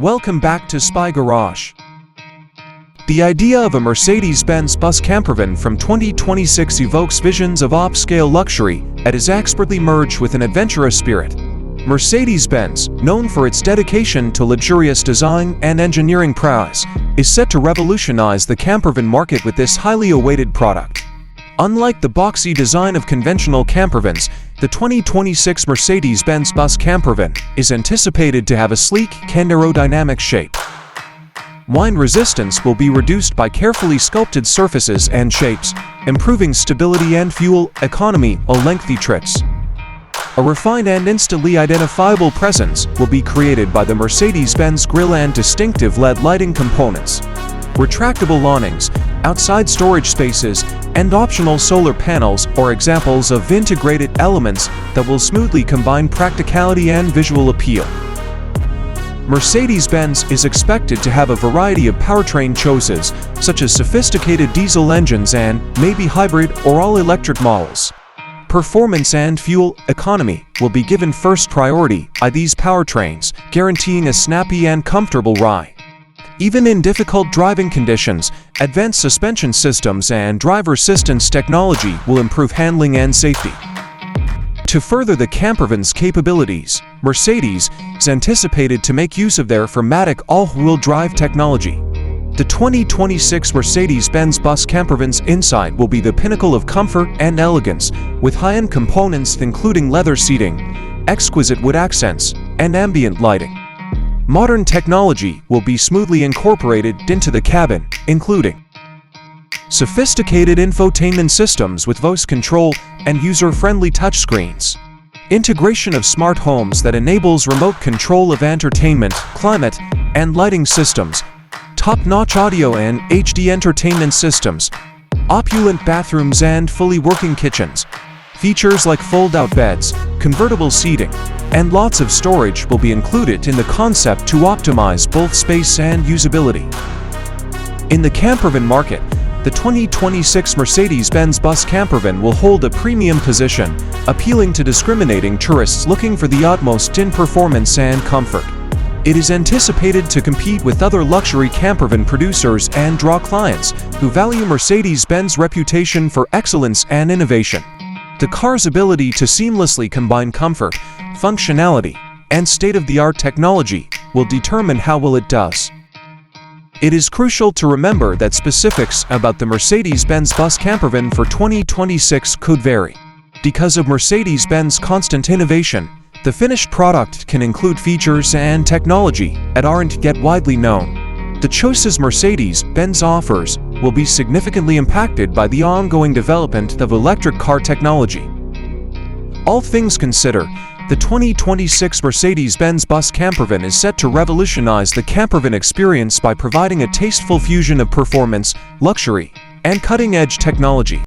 Welcome back to Spy Garage. The idea of a Mercedes Benz Bus Campervan from 2026 evokes visions of upscale luxury and is expertly merged with an adventurous spirit. Mercedes Benz, known for its dedication to luxurious design and engineering prowess, is set to revolutionize the campervan market with this highly awaited product. Unlike the boxy design of conventional campervans, the 2026 Mercedes Benz Bus Campervan is anticipated to have a sleek and aerodynamic shape. Wind resistance will be reduced by carefully sculpted surfaces and shapes, improving stability and fuel economy on lengthy trips. A refined and instantly identifiable presence will be created by the Mercedes-Benz grille and distinctive LED lighting components. Retractable awnings, outside storage spaces, and optional solar panels are examples of integrated elements that will smoothly combine practicality and visual appeal. Mercedes-Benz is expected to have a variety of powertrain choices, such as sophisticated diesel engines and maybe hybrid or all-electric models. Performance and fuel economy will be given first priority by these powertrains, guaranteeing a snappy and comfortable ride. Even in difficult driving conditions, advanced suspension systems and driver assistance technology will improve handling and safety. To further the campervan's capabilities, Mercedes is anticipated to make use of their Formatic all-wheel drive technology. The 2026 Mercedes-Benz Bus Campervan's inside will be the pinnacle of comfort and elegance, with high-end components including leather seating, exquisite wood accents, and ambient lighting. Modern technology will be smoothly incorporated into the cabin, including sophisticated infotainment systems with voice control and user-friendly touchscreens, integration of smart homes that enables remote control of entertainment, climate, and lighting systems, top-notch audio and HD entertainment systems, opulent bathrooms and fully working kitchens. Features like fold-out beds, convertible seating, and lots of storage will be included in the concept to optimize both space and usability. In the campervan market, the 2026 Mercedes-Benz Bus Campervan will hold a premium position, appealing to discriminating tourists looking for the utmost in performance and comfort. It is anticipated to compete with other luxury campervan producers and draw clients who value Mercedes-Benz reputation for excellence and innovation. The car's ability to seamlessly combine comfort, functionality, and state-of-the-art technology will determine how well it does. It is crucial to remember that specifics about the Mercedes-Benz Bus Campervan for 2026 could vary. Because of Mercedes-Benz constant innovation, the finished product can include features and technology that aren't yet widely known. The choices Mercedes-Benz offers will be significantly impacted by the ongoing development of electric car technology. All things considered, the 2026 Mercedes-Benz Bus Campervan is set to revolutionize the campervan experience by providing a tasteful fusion of performance, luxury, and cutting-edge technology.